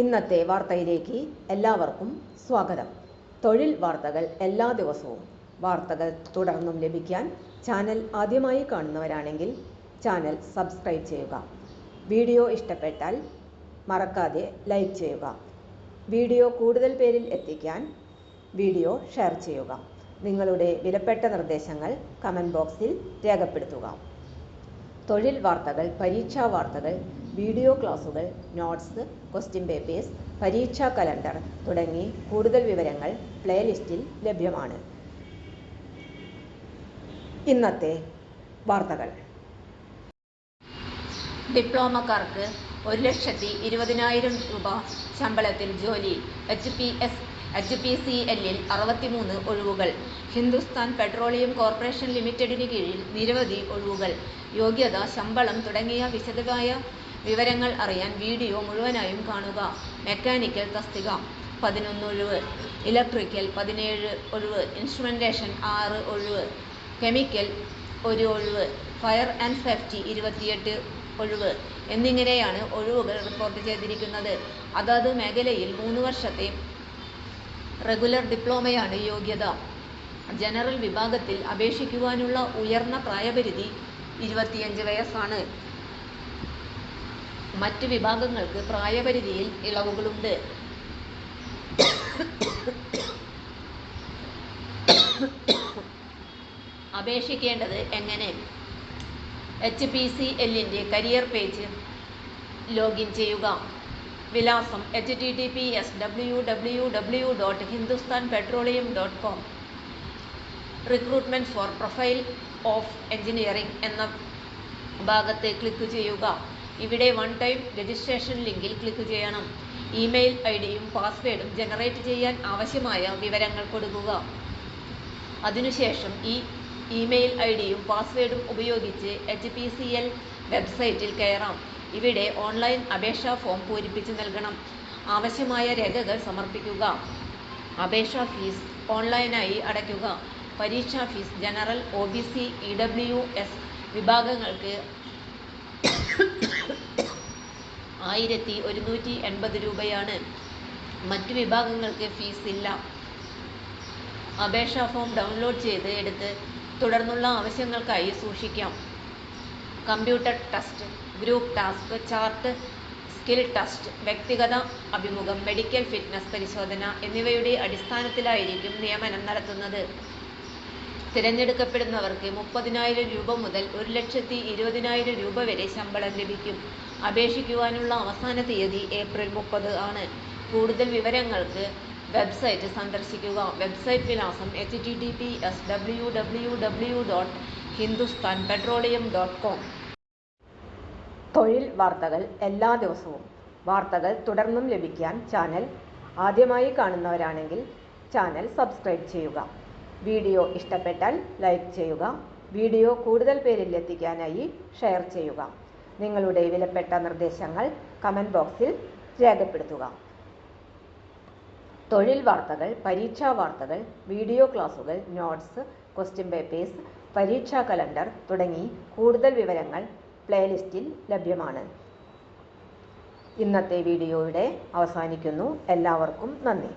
ഇന്നത്തെ വാർത്തയിലേക്ക് എല്ലാവർക്കും സ്വാഗതം. തൊഴിൽ വാർത്തകൾ എല്ലാ ദിവസവും വാർത്തകൾ തുടർന്നും ലഭിക്കാൻ ചാനൽ ആദ്യമായി കാണുന്നവരാണെങ്കിൽ ചാനൽ സബ്സ്ക്രൈബ് ചെയ്യുക. വീഡിയോ ഇഷ്ടപ്പെട്ടാൽ മറക്കാതെ ലൈക്ക് ചെയ്യുക. വീഡിയോ കൂടുതൽ പേരിൽ എത്തിക്കാൻ വീഡിയോ ഷെയർ ചെയ്യുക. നിങ്ങളുടെ വിലപ്പെട്ട നിർദ്ദേശങ്ങൾ കമൻറ്റ് ബോക്സിൽ രേഖപ്പെടുത്തുക. തൊഴിൽ വാർത്തകൾ, പരീക്ഷാ വാർത്തകൾ, വീഡിയോ ക്ലാസുകൾ, നോട്ട്സ്, ക്വസ്റ്റ്യൻ പേപ്പേഴ്സ്, പരീക്ഷാ കലണ്ടർ തുടങ്ങി കൂടുതൽ വിവരങ്ങൾ പ്ലേലിസ്റ്റിൽ ലഭ്യമാണ്. ഇന്നത്തെ വാർത്തകൾ. ഡിപ്ലോമക്കാർക്ക് 1,20,000 രൂപ ശമ്പളത്തിൽ ജോലി. HPCL-ൽ 63 ഒഴിവുകൾ. ഹിന്ദുസ്ഥാൻ പെട്രോളിയം കോർപ്പറേഷൻ ലിമിറ്റഡിന് കീഴിൽ നിരവധി ഒഴിവുകൾ. യോഗ്യത, ശമ്പളം തുടങ്ങിയ വിശദമായ വിവരങ്ങൾ അറിയാൻ വീഡിയോ മുഴുവനായും കാണുക. മെക്കാനിക്കൽ തസ്തിക 11 ഒഴിവ്, ഇലക്ട്രിക്കൽ 17 ഒഴിവ്, ഇൻസ്ട്രുമെന്റേഷൻ 6 ഒഴിവ്, കെമിക്കൽ 1 ഒഴിവ്, ഫയർ ആൻഡ് സേഫ്റ്റി 28 ഒഴിവ് എന്നിങ്ങനെയാണ് ഒഴിവുകൾ റിപ്പോർട്ട് ചെയ്തിരിക്കുന്നത്. അതത് മേഖലയിൽ 3 വർഷത്തെ റെഗുലർ ഡിപ്ലോമയാണ് യോഗ്യത. ജനറൽ വിഭാഗത്തിൽ അപേക്ഷിക്കുവാനുള്ള ഉയർന്ന പ്രായപരിധി 25 വയസ്സാണ്. മറ്റ് വിഭാഗങ്ങൾക്ക് പ്രായപരിധിയിൽ ഇളവുകളുണ്ട്. അപേക്ഷിക്കേണ്ടത് എങ്ങനെ? HPCL-ന്റെ കരിയർ പേജ് ലോഗിൻ ചെയ്യുക. വിലാസം https://www.hindusthanpetroleum.com. Recruitment four profile of engineering എന്ന ഭാഗത്ത് ക്ലിക്ക് ചെയ്യുക. ഇവിടെ വൺ ടൈം രജിസ്ട്രേഷൻ ലിങ്കിൽ ക്ലിക്ക് ചെയ്യണം. ഇമെയിൽ ഐഡിയും പാസ്വേഡും ജനറേറ്റ് ചെയ്യാൻ ആവശ്യമായ വിവരങ്ങൾ കൊടുക്കുക. അതിനുശേഷം ഈ ഇമെയിൽ ഐഡിയും പാസ്വേഡും ഉപയോഗിച്ച് HPCL വെബ്സൈറ്റിൽ കയറാം. ഇവിടെ ഓൺലൈൻ അപേക്ഷാ ഫോം പൂരിപ്പിച്ച് നൽകണം. ആവശ്യമായ രേഖകൾ സമർപ്പിക്കുക. അപേക്ഷാ ഫീസ് ഓൺലൈനായി അടയ്ക്കുക. പരീക്ഷാ ഫീസ് ജനറൽ, OBC, EWS വിഭാഗങ്ങൾക്ക് 1,180 രൂപയാണ്. മറ്റു വിഭാഗങ്ങൾക്ക് ഫീസ് ഇല്ല. അപേക്ഷാ ഫോം ഡൗൺലോഡ് ചെയ്ത് എടുത്ത് തുടർന്നുള്ള ആവശ്യങ്ങൾക്കായി സൂക്ഷിക്കാം. Computer test, group task, chart, skill test, വ്യക്തിഗത അഭിമുഖം, മെഡിക്കൽ ഫിറ്റ്നസ് പരിശോധന എന്നിവയുടെ അടിസ്ഥാനത്തിലായിരിക്കും നിയമനം നടത്തുന്നത്. തിരഞ്ഞെടുക്കപ്പെടുന്നവർക്ക് 30,000 രൂപ മുതൽ 1,20,000 രൂപ വരെ ശമ്പളം ലഭിക്കും. അപേക്ഷിക്കുവാനുള്ള അവസാന തീയതി ഏപ്രിൽ 30 ആണ്. കൂടുതൽ വിവരങ്ങൾക്ക് വെബ്സൈറ്റ് സന്ദർശിക്കുക. വെബ്സൈറ്റ് വിലാസം https://www.hindusthanpetroleum.com. തൊഴിൽ വാർത്തകൾ എല്ലാ ദിവസവും വാർത്തകൾ തുടർന്നും ലഭിക്കാൻ ചാനൽ ആദ്യമായി കാണുന്നവരാണെങ്കിൽ ചാനൽ സബ്സ്ക്രൈബ് ചെയ്യുക. വീഡിയോ ഇഷ്ടപ്പെട്ടാൽ ലൈക്ക് ചെയ്യുക. വീഡിയോ കൂടുതൽ പേരിൽ എത്തിക്കാനായി ഷെയർ ചെയ്യുക. നിങ്ങളുടെ വിലപ്പെട്ട നിർദ്ദേശങ്ങൾ കമൻറ്റ് ബോക്സിൽ രേഖപ്പെടുത്തുക. തൊഴിൽ വാർത്തകൾ, പരീക്ഷാ വാർത്തകൾ, വീഡിയോ ക്ലാസുകൾ, നോട്ട്സ്, ക്വസ്റ്റ്യൻ പേപ്പേഴ്സ്, പരീക്ഷാ കലണ്ടർ തുടങ്ങി കൂടുതൽ വിവരങ്ങൾ പ്ലേലിസ്റ്റിൽ ലഭ്യമാണ്. ഇന്നത്തെ വീഡിയോയുടെ അവസാനിക്കുന്നു. എല്ലാവർക്കും നന്ദി.